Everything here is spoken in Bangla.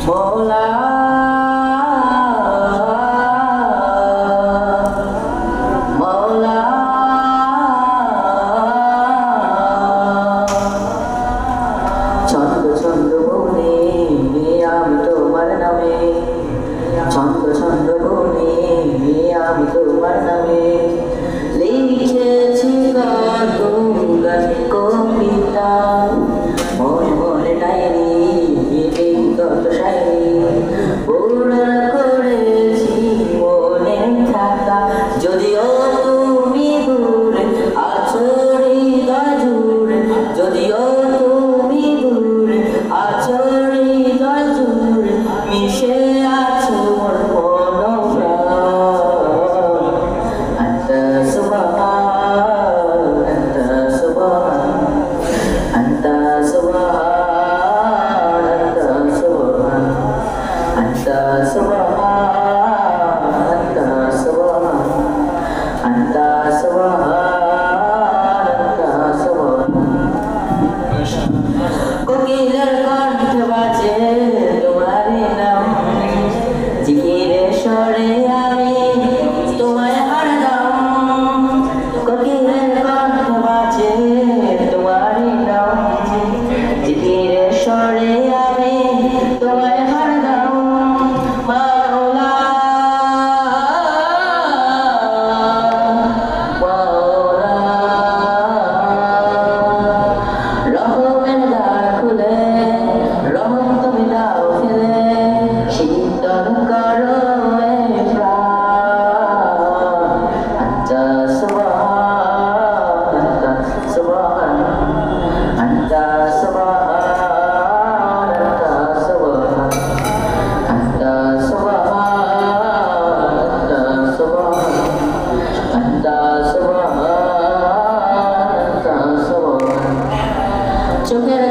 মৌলা মৌলা ছন্দ ছন্দ বনে আমি তোমার নামে ছন্দ ছন্দ বনে আমি তোমার নামে লিখেছি কত গান কবিতা মনে মনে ডায়েরি কত শায়রি পূরণ করেছি মনে থাকা যদিও তুমি দূরে আছো হৃদয় জুড়ে যদিও তুমি দূরে আছো হৃদয় জুড়ে মিশে আছো মোর কোকিলের কণ্ঠ বাজে তোমার নাম জিকিরে স্বরে আমি তোমায় হারালাম কোকিলের কণ্ঠ বাজে তোমার নাম জিকিরে স্বরে আমি তোমায় হারালাম মাওলা মাওলা রহমের দ্বার খুলে রহম তুমি দাও ফেলে শীতল করো এ প্রাণ আন্তা সুবহান আন্তা সুবহান আন্তা সুবহান আন্তা সুবহান আন্তা সুবহান আন্তা সুবহান আন্তা সুবহান আন্তা সুবহান চোখের